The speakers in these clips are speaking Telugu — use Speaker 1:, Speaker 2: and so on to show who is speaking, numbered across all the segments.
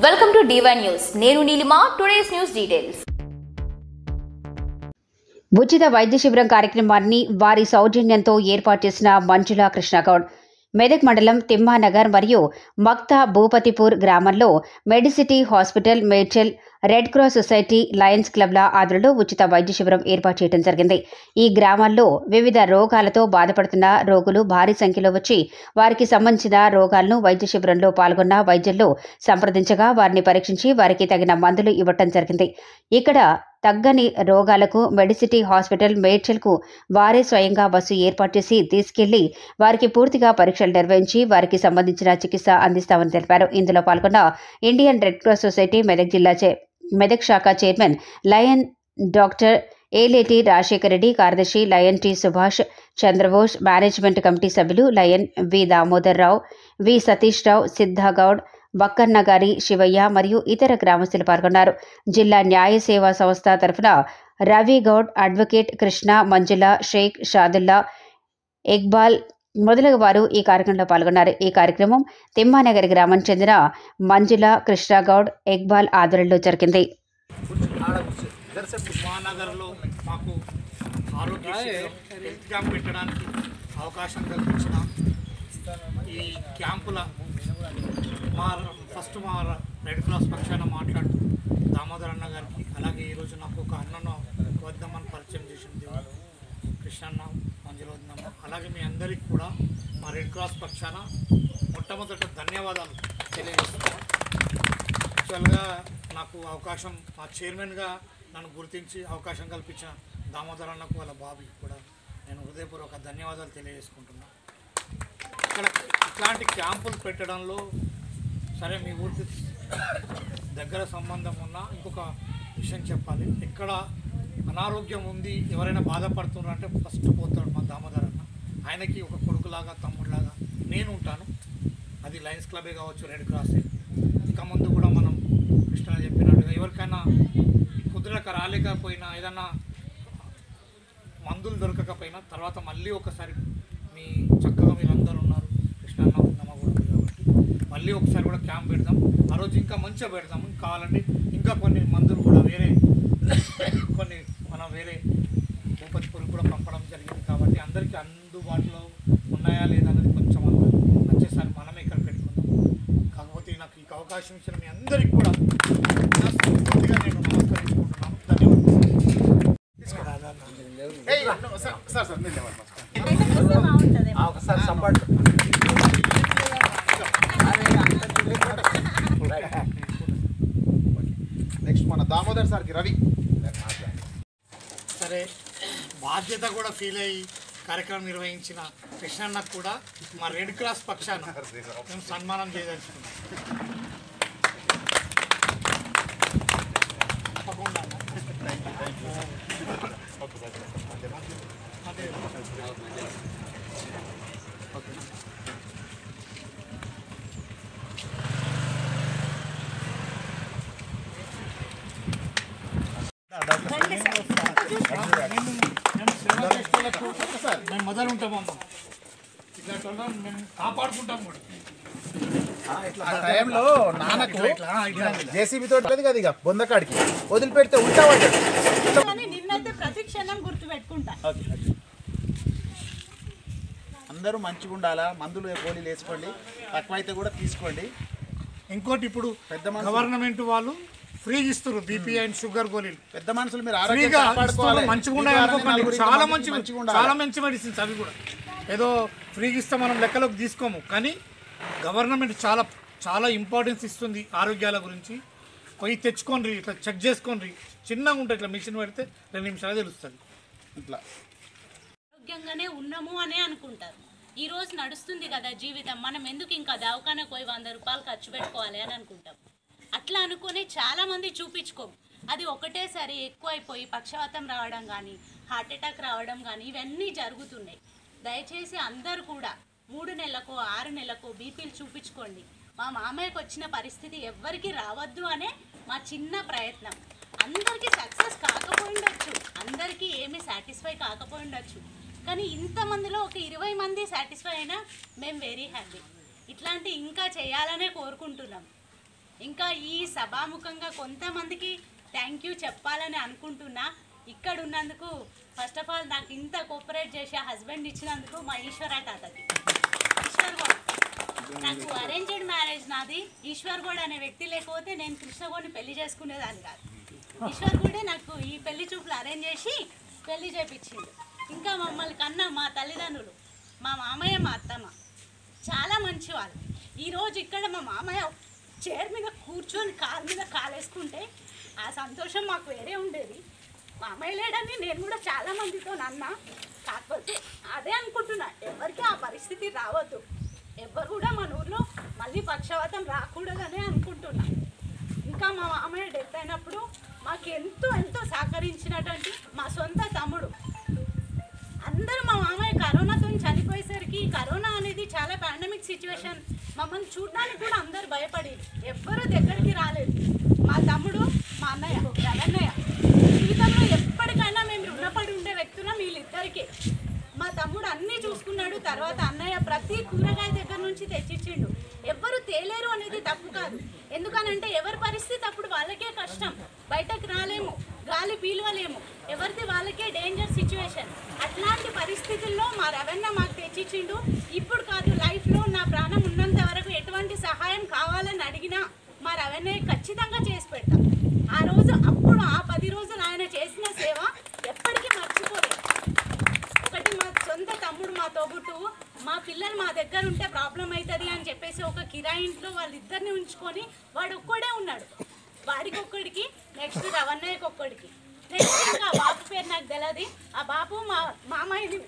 Speaker 1: Welcome to D1 news. నేను నీలిమా. Today's news details.
Speaker 2: ఉచిత వైద్య శిబిరం కార్యక్రమాన్ని వారి సౌజన్యంతో ఏర్పాటు చేసిన మంజుల కృష్ణగౌడ్ మెదక్ మండలం తిమ్మానగర్ మరియు మక్తా భూపతిపూర్ గ్రామంలో medicity hospital, Medchal red cross society, lions క్లబ్ల ఆధ్వర్యంలో ఉచిత వైద్య శిబిరం ఏర్పాటు చేయడం జరిగింది. ఈ గ్రామాల్లో వివిధ రోగాలతో బాధపడుతున్న రోగులు భారీ సంఖ్యలో వచ్చి వారికి సంబంధించిన రోగాలను వైద్య శిబిరంలో పాల్గొన్న వైద్యులు సంప్రదించగా వారిని పరీక్షించి వారికి తగిన మందులు ఇవ్వటం జరిగింది. ఇక్కడ తగ్గని రోగాలకు మెడిసిటీ హాస్పిటల్, మేడ్చల్కు వారే స్వయంగా బస్సు ఏర్పాటు చేసి తీసుకెళ్లి వారికి పూర్తిగా పరీక్షలు నిర్వహించి వారికి సంబంధించిన చికిత్స అందిస్తామని తెలిపారు. ఇందులో పాల్గొన్న Indian red cross society Medak శాఖ chairman lion doctor Eleti Rajasekhara Reddy, కార్యదర్శి lion T Subhash Chandrabose, management committee సభ్యులు lion V Damodar Rao, V Satish Rao, Siddagoud, Bakkannagari Shivaiah మరియు ఇతర గ్రామస్తులు పాల్గొన్నారు. జిల్లా న్యాయ సేవా సంస్థ తరఫున రవి గౌడ్, అడ్వకేట్ కృష్ణ, మంజుల, షేక్, షాదుల్లా, ఇక్బాల్ మొదలగు వారు ఈ కార్యక్రమంలో పాల్గొన్నారు. ఈ కార్యక్రమం తిమ్మానగర్ గ్రామం చెందిన మంజుల, కృష్ణగౌడ్, ఇక్బాల్ ఆధ్వర్యంలో జరిగింది.
Speaker 3: అవకాశం కల్పించిన ఈ క్యాంపుల మా రెడ్ క్రాస్ పక్షాన మాట్లాడుతూ దామోదర్ అన్న గారికి, అలాగే ఈరోజు నాకు ఒక అన్నను వద్దమ్మని పరిచయం చేసింది కృష్ణన్న, మంజుల వద్దమ్మ, అలాగే మీ అందరికీ కూడా మా రెడ్ క్రాస్ పక్షాన మొట్టమొదట ధన్యవాదాలు తెలియజేస్తున్నాను. యాక్చువల్గా నాకు అవకాశం, మా చైర్మన్గా నన్ను గుర్తించి అవకాశం కల్పించిన దామోదర్ అన్నకు, వాళ్ళ బాబుకి కూడా నేను హృదయపూర్వక ధన్యవాదాలు తెలియజేసుకుంటున్నాను. ఇక్కడ ఇట్లాంటి క్యాంపులు పెట్టడంలో సరే మీ ఊరికి దగ్గర సంబంధం ఉన్న ఇంకొక విషయం చెప్పాలి. ఎక్కడ అనారోగ్యం ఉంది, ఎవరైనా బాధపడుతున్నారంటే ఫస్ట్ పోతాడు మా దామోదర్ అన్న. ఆయనకి ఒక కొడుకులాగా, తమ్ముడిలాగా నేను ఉంటాను. అది లయన్స్ క్లబే కావచ్చు, రెడ్ క్రాసే. ఇక ముందు కూడా మనం కృష్ణ చెప్పినట్టుగా ఎవరికైనా కుదరక రాలేకపోయినా, ఏదన్నా మందులు దొరకకపోయినా తర్వాత మళ్ళీ ఒకసారి మీ చక్కగా మీరందరూ ఉన్నారు, కృష్ణన్న ఉందమ్మ కూడా ఉంది కాబట్టి మళ్ళీ ఒకసారి కూడా క్యాంప్ పెడదాం. ఆ రోజు ఇంకా మంచిగా పెడదాము. కావాలంటే ఇంకా కొన్ని మందులు కూడా కొన్ని మనం వేరే భూపతిపూర్కి కూడా పంపడం జరిగింది కాబట్టి అందరికీ అందుబాటులో ఉన్నాయా లేదా అనేది కొంచెం వచ్చేసారి మనమే ఇక్కడ పెట్టుకుందాం. కాకపోతే నాకు ఈ అవకాశం ఇచ్చిన మీ అందరికీ కూడా పూర్తిగా నేను నమస్కరించుకుంటున్నాను. ధన్యవాదాలు.
Speaker 4: నెక్స్ట్ మన దామోదర్ సార్కి రవి.
Speaker 3: సరే, బాధ్యత కూడా ఫీల్ అయ్యి కార్యక్రమం నిర్వహించిన కృష్ణన్నకు కూడా మా రెడ్ క్రాస్ పక్షాన మేము సన్మానం చేయదలుచుకున్నాం. తప్పకుండా మేము మొదలు ఉంటామమ్మ, ఇట్లా మేము కాపాడుకుంటాం కూడా.
Speaker 4: టైంలో నాన్నకు జేసీబీ తోటి కదా ఇక బొందకాడికి వదిలిపెడితే ఉంటామండి.
Speaker 5: ప్రతి క్షణం గుర్తు పెట్టుకుంటా.
Speaker 4: అందరూ మంచిగా ఉండాలా, మందులు గోళీలు వేసుకోండి, తక్కువైతే కూడా తీసుకోండి.
Speaker 3: ఇంకోటి, ఇప్పుడు గవర్నమెంట్ వాళ్ళు ఫ్రీగా ఇస్తారు బీపీ అండ్ షుగర్ గోళీలు.
Speaker 4: పెద్ద మనుషులు మీరు
Speaker 3: ఫ్రీగా మంచిగా ఉన్నాయి. చాలా మంచి మెడిసిన్స్ అవి కూడా. ఏదో ఫ్రీగా ఇస్తే మనం లెక్కలోకి తీసుకోము, కానీ గవర్నమెంట్ చాలా చాలా ఇంపార్టెన్స్ ఇస్తుంది ఆరోగ్యాల గురించి. పోయి తెచ్చుకోండి, ఇట్లా చెక్ చేసుకోండి. చిన్నగా ఉంటుంది, ఇట్లా మిషన్ పెడితే 2 నిమిషాలు తెలుస్తుంది. ఇట్లా
Speaker 5: ఆరోగ్యంగానే ఉన్నాము అనే అనుకుంటారు. ఈ రోజు నడుస్తుంది కదా జీవితం, మనం ఎందుకు ఇంకా దవాఖానకు పోయి 100 రూపాయలు ఖర్చు పెట్టుకోవాలి అని అనుకుంటాం. అట్లా అనుకుని చాలామంది చూపించుకోము. అది ఒకటేసారి ఎక్కువైపోయి పక్షవాతం రావడం కానీ, హార్ట్ అటాక్ రావడం కానీ ఇవన్నీ జరుగుతున్నాయి. దయచేసి అందరూ కూడా 3 నెలలకు 6 నెలలకు బీపీలు చూపించుకోండి. మా మామయ్యకు వచ్చిన పరిస్థితి ఎవ్వరికి రావద్దు అనే మా చిన్న ప్రయత్నం. అందరికీ సక్సెస్ కాకపోయిండొచ్చు, అందరికీ ఏమీ సాటిస్ఫై కాకపోయిండొచ్చు, కానీ ఇంతమందిలో ఒక 20 మంది సాటిస్ఫై అయినా మేము వెరీ హ్యాపీ. ఇట్లాంటి ఇంకా చేయాలనే కోరుకుంటున్నాం. ఇంకా ఈ సభాముఖంగా కొంతమందికి థ్యాంక్ యూ చెప్పాలని అనుకుంటున్నా. ఇక్కడ ఉన్నందుకు ఫస్ట్ ఆఫ్ ఆల్ నాకు ఇంత కోఆపరేట్ చేసి హస్బెండ్ ఇచ్చినందుకు మా ఈశ్వర తాతకి, ఈశ్వర్ గౌడ్. నాకు అరేంజ్డ్ మ్యారేజ్ నాది. ఈశ్వర్ గౌడ్ అనే వ్యక్తి లేకపోతే నేను కృష్ణగౌడ్ని పెళ్లి చేసుకునేదాన్ని కాదు. ఈశ్వర్ గౌడే నాకు ఈ పెళ్లి చూపులు అరేంజ్ చేసి పెళ్లి చేయించిండు. ఇంకా మమ్మల్ని కన్నా మా తల్లిదండ్రులు, మా మామయ్య, మా అత్తమ్మ చాలా మంచి వాళ్ళు. ఈరోజు ఇక్కడ మా మామయ్య చైర్ మీద కూర్చొని కాలు మీద కాలేసుకుంటే ఆ సంతోషం మాకు వేరే ఉండేది. మామయ్య లేడని నేను కూడా చాలా మందితో అన్నా. కాకపోతే అదే అనుకుంటున్నా, ఎవరికి ఆ పరిస్థితి రావద్దు, ఎవరు కూడా మన ఊర్లో మళ్ళీ పక్షవాతం రాకూడదనే అనుకుంటున్నా. ఇంకా మా మామయ్య డెత్ అయినప్పుడు మాకు ఎంతో సహకరించినటువంటి మా సొంత తమ్ముడు, అందరూ మా మామయ్య కరోనాతో చనిపోయేసరికి, కరోనా అనేది చాలా పాండమిక్ సిచ్యువేషన్, మమ్మల్ని చూడడానికి కూడా అందరూ భయపడి ఎవ్వరూ దగ్గరికి రాలేదు. మా తమ్ముడు, మా అన్నయ్య రవన్నయ్య జీవితంలో ఎప్పటికైనా మేము రుణపడి ఉండే వ్యక్తులం వీళ్ళిద్దరికీ. మా తమ్ముడు అన్నీ చూసుకున్నాడు. తర్వాత అన్నయ్య ప్రతి కూరగాయ దగ్గర నుంచి తెచ్చిచ్చిండు. ఎవ్వరు తేలేరు అనేది తప్పు కాదు, ఎందుకనంటే ఎవరి పరిస్థితి అప్పుడు వాళ్ళకే కష్టం, బయటకు రాలేము, గాలి పీలవలేము, ఎవరిది వాళ్ళకే డేంజర్ సిచ్యువేషన్. అట్లాంటి పరిస్థితుల్లో మా రవణ మాకు తెచ్చిచ్చిండు. ఇప్పుడు కాదు, లైఫ్లో నా ప్రాణం ఉన్నంత వరకు ఎటువంటి సహాయం కావాలని అడిగినా మా రవణ ఖచ్చితంగా చేసి పెడతాం. ఆ రోజు అప్పుడు ఆ 10 రోజులు ఆయన చేసిన సేవ ఎప్పటికీ మర్చిపోలేదు. ఒకటి మా సొంత తమ్ముడు, మా తోబుట్టు, మా పిల్లలు మా దగ్గర ఉంటే ప్రాబ్లం అవుతుంది అని చెప్పేసి ఒక కిరాయి ఇంట్లో వాళ్ళిద్దరిని ఉంచుకొని వాడు ఒక్కడే ఉన్నాడు. వాడికి ఒక్కడికి, నెక్స్ట్ రవణయ్యకి ఒక్కడికి, నెక్స్ట్ ఆ బాబు పేరు నాకు తెలియదు. ఆ బాబు మా మామయ్యని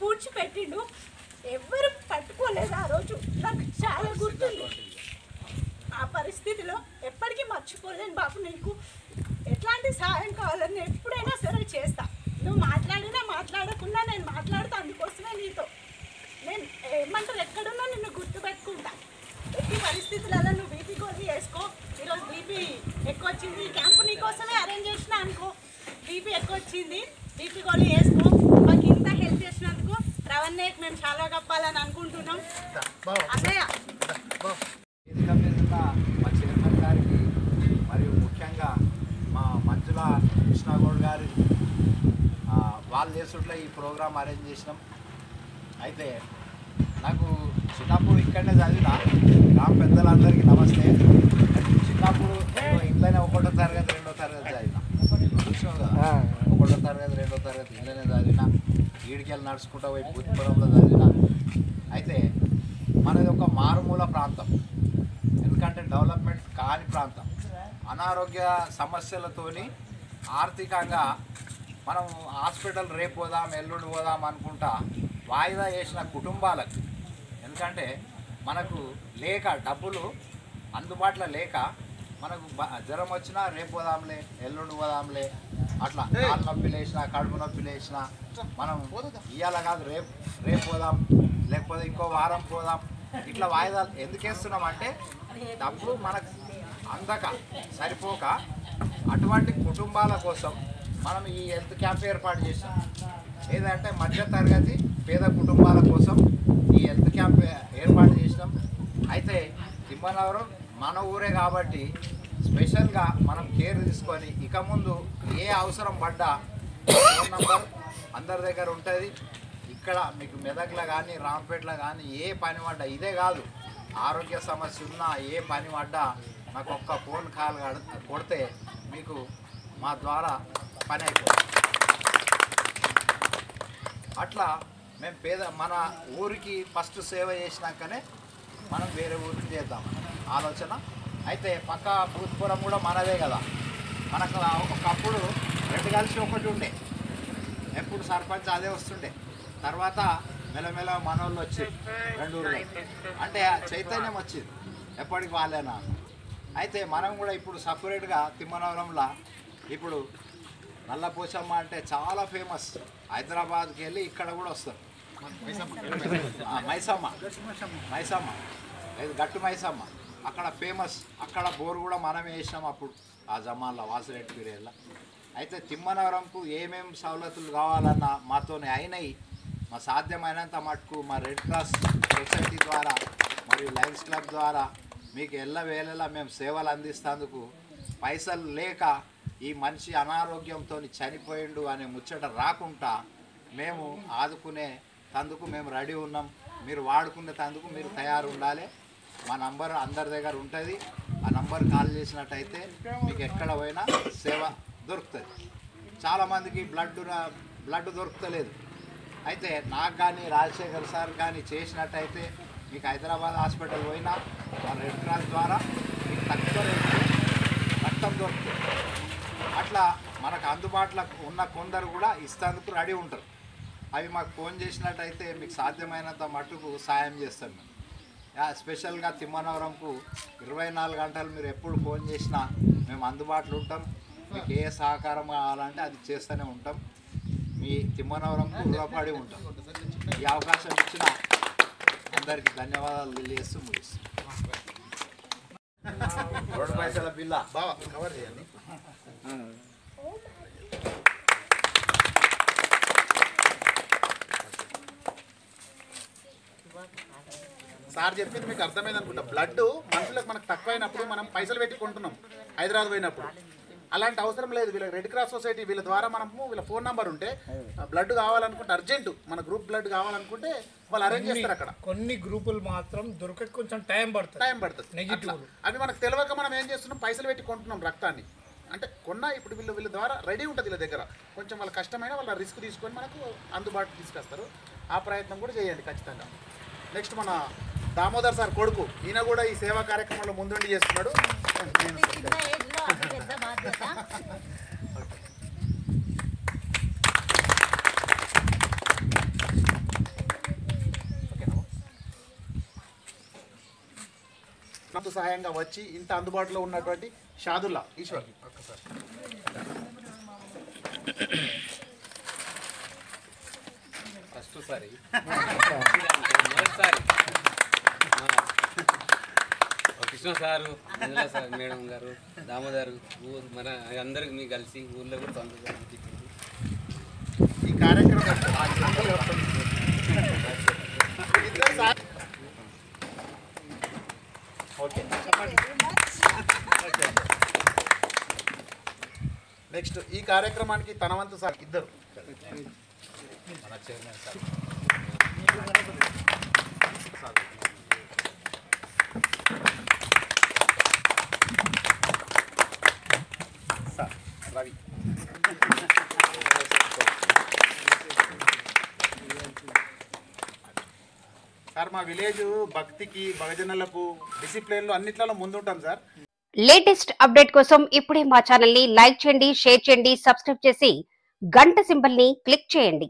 Speaker 5: పూడ్చిపెట్టిండు. ఎవ్వరు పట్టుకోలేదు ఆ రోజు, నాకు చాలా గుర్తుంది. ఆ పరిస్థితిలో ఎప్పటికీ మర్చిపోలేను బాబు. నీకు ఎట్లాంటి సహాయం కావాలని ఎప్పుడైనా సరే చేస్తా. నువ్వు మాట్లాడినా మాట్లాడకుండా నేను మాట్లాడుతా, అందుకోసమే నీతో నేను ఏమంటారు ఎక్కడున్నా నిన్ను గుర్తుపెట్టుకుంటా. ఎట్టి పరిస్థితులలో నువ్వు బీపీ గోళీ వేసుకో. ఈరోజు బీపీ ఎక్కువ వచ్చింది, ఈ క్యాంపు నీకోసమే అరేంజ్ చేసిన అనుకో. బీపీ ఎక్కువ వచ్చింది, బీపీ గోళీ వేసుకో. మాకు ఇంత హెల్ప్ చేసినందుకు రవణ్యకి మేము చాలా గప్పాలని అనుకుంటున్నాం. అన్నయ్య
Speaker 6: మా చైర్మన్ గారికి మరియు ముఖ్యంగా మా మంజుల కృష్ణగౌడ్ గారి వాళ్ళ దేశంలో ఈ ప్రోగ్రాం అరేంజ్ చేసినాం. అయితే నాకు చిన్నప్పుడు ఇక్కడనే చదివిన గ్రామ పెద్దలందరికీ నమస్తే. చిన్నప్పుడు ఇంట్లోనే 1వ తరగతి 2వ తరగతి చదివిన, చూసావు కదా, 1వ తరగతి 2వ తరగతి ఇంట్లోనే చదివిన. ఈడికెళ్ళి నడుచుకుంటూ పోయి బుద్ధిపురంలో చదివిన. అయితే మనది ఒక మారుమూల ప్రాంతం, ఎందుకంటే డెవలప్మెంట్ కాని ప్రాంతం. అనారోగ్య సమస్యలతోని ఆర్థికంగా మనం హాస్పిటల్ రేపు పోదాం ఎల్లుండి పోదాం అనుకుంటా వాయిదా వేసిన కుటుంబాలకు, ఎందుకంటే మనకు లేక డబ్బులు అందుబాటులో లేక మనకు జ్వరం వచ్చినా రేపు పోదాంలే ఎల్లుండి పోదాంలే, అట్లా కాలు నొప్పి లేచినా కడుపు నొప్పి లేచినా మనం ఇవాళ కాదు రేపు పోదాం, లేకపోతే ఇంకో వారం పోదాం, ఇట్లా వాయిదాలు ఎందుకు వేస్తున్నామంటే డబ్బు మనకు అందక సరిపోక అటువంటి కుటుంబాల కోసం మనం ఈ హెల్త్ క్యాంప్ ఏర్పాటు చేసాం. ఏదంటే మధ్యతరగతి పేద కుటుంబాల కోసం ఈ హెల్త్ క్యాంప్ ఏర్పాటు చేసినాం. అయితే తిమ్మనగరం మన ఊరే కాబట్టి స్పెషల్గా మనం కేర్ తీసుకొని ఇక ముందు ఏ అవసరం పడ్డా ఫోన్ నంబర్ అందరి దగ్గర ఉంటుంది. ఇక్కడ మీకు మెదక్లో కానీ రాంపేటలో కానీ ఏ పని పడ్డా, ఇదే కాదు ఆరోగ్య సమస్య ఉన్నా ఏ పని పడ్డా నాకు ఒక్క ఫోన్ కాల్ కొడితే మీకు మా ద్వారా పని అయిపోతుంది. అట్లా మేము మన ఊరికి ఫస్ట్ సేవ చేసినాకనే మనం వేరే ఊరికి చేద్దాం ఆలోచన. అయితే పక్క భూత్పురం కూడా మనదే కదా, మనకు ఒకప్పుడు 2 కలిసి ఒకటి ఉండే, ఎప్పుడు సర్పంచ్ అదే వస్తుండే. తర్వాత మెల్లమెల్ల మనోళ్ళు వచ్చి 2 ఊళ్ళు అంటే చైతన్యం వచ్చింది ఎప్పటికి వాళ్ళేనా. అయితే మనం కూడా ఇప్పుడు సపరేట్గా తిమ్మనగరంలో ఇప్పుడు నల్లపోచమ్మ అంటే చాలా ఫేమస్, హైదరాబాద్కి వెళ్ళి ఇక్కడ కూడా వస్తారు. మైసమ్మ లేదు గట్టు మైసమ్మ అక్కడ ఫేమస్, అక్కడ బోర్ కూడా మనమే వేసినాం అప్పుడు ఆ జమాన్లో వాసిరెడ్డి పీరియడ్లో. అయితే తిమ్మనగరంకు ఏమేమి సవలతులు కావాలన్నా మాతోనే అయినాయి. మా సాధ్యమైనంత మటుకు మా రెడ్ క్రాస్ సొసైటీ ద్వారా మరియు లయన్స్ క్లబ్ ద్వారా మీకు ఎల్లవేళలా మేము సేవలు అందిస్తేందుకు పైసలు లేక ఈ మనిషి అనారోగ్యంతో చనిపోయిండు అనే ముచ్చట రాకుండా మేము ఆదుకునే తందుకు మేము రెడీ ఉన్నాం. మీరు వాడుకునే తందుకు మీరు తయారు ఉండాలి. మా నంబర్ అందరి దగ్గర ఉంటుంది. ఆ నంబర్ కాల్ చేసినట్టయితే మీకు ఎక్కడ పోయినా సేవ దొరుకుతుంది. చాలామందికి బ్లడ్ దొరుకుతలేదు. అయితే నాకు కానీ రాజశేఖర్ సార్ కానీ చేసినట్టయితే మీకు హైదరాబాద్ హాస్పిటల్ పోయినా మా రెడ్ క్రాస్ ద్వారా మీకు తక్కువ రేటులో రక్తం దొరుకుతుంది. అట్లా మనకు అందుబాటులో ఉన్న కొందరు కూడా ఇస్తేందుకు రెడీ ఉంటారు. అవి మాకు ఫోన్ చేసినట్టయితే మీకు సాధ్యమైనంత మట్టుకు సాయం చేస్తాం మేము. స్పెషల్గా తిమ్మనవరంకు 24 గంటలు మీరు ఎప్పుడు ఫోన్ చేసినా మేము అందుబాటులో ఉంటాం. మీకు ఏ సహకారం కావాలంటే అది చేస్తూనే ఉంటాం. మీ తిమ్మనవరంకు రుణపడి ఉంటాం. ఈ అవకాశం ఇచ్చిన అందరికీ ధన్యవాదాలు తెలియజేస్తూ ముగిస్తాం. 2 పైసల బిల్ల
Speaker 4: బాగా కవర్ చేయండి. సార్ చెప్పింది మీకు అర్థమైంది అనుకుంటా. బ్లడ్ మనుషులకు మనకు తక్కువైనప్పుడు మనం పైసలు పెట్టి కొంటున్నాం హైదరాబాద్ పోయినప్పుడు. అలాంటి అవసరం లేదు. వీళ్ళ రెడ్ క్రాస్ సొసైటీ వీళ్ళ ద్వారా మనము వీళ్ళ ఫోన్ నెంబర్ ఉంటే బ్లడ్ కావాలనుకుంటే అర్జెంటు మన గ్రూప్ బ్లడ్ కావాలనుకుంటే వాళ్ళు అరేంజ్ చేస్తారు. అక్కడ
Speaker 3: కొన్ని గ్రూపులు మాత్రం దొరకక కొంచెం టైం పడుతుంది.
Speaker 4: నెగిటివ్ అవి మనకు తెలియక మనం ఏం చేస్తున్నాం, పైసలు పెట్టి కొంటున్నాం రక్తాన్ని. అంటే కొన్నా ఇప్పుడు వీళ్ళ ద్వారా రెడీ ఉంటుంది వీళ్ళ దగ్గర. కొంచెం వాళ్ళ కష్టమైన వాళ్ళ రిస్క్ తీసుకొని మనకు అందుబాటు తీసుకొస్తారు. ఆ ప్రయత్నం కూడా చేయండి ఖచ్చితంగా. నెక్స్ట్ మన దామోదర్ సార్ కొడుకు, ఈయన కూడా ఈ సేవా కార్యక్రమంలో ముందుండి చేస్తున్నాడు. నాకు సహాయంగా వచ్చి ఇంత అందుబాటులో ఉన్నటువంటి షాదుల్లా ఈశ్వర్
Speaker 7: మొదటిసారి కృష్ణ సారు, మంజుల సార్ మేడం గారు, దామోదర్ మన అందరికి మీకు కలిసి ఊళ్ళో కూడా తొందరగా అనిపించింది.
Speaker 4: ఈ కార్యక్రమం ఓకే. నెక్స్ట్ ఈ కార్యక్రమానికి తన వంతు సార్ ఇద్దరు
Speaker 6: మన చైర్మన్ సార్
Speaker 4: రవి. సార్ మా విలేజ్ భక్తికి భజనలకు డిసిప్లిన్లో అన్నిట్లలో ముందుంటాం సార్.
Speaker 2: లేటెస్ట్ అప్డేట్ కోసం ఇప్పుడే మా ఛానల్ ని లైక్ చేయండి, షేర్ చేయండి, సబ్స్క్రైబ్ చేసి గంట సింబల్ ని క్లిక్ చేయండి.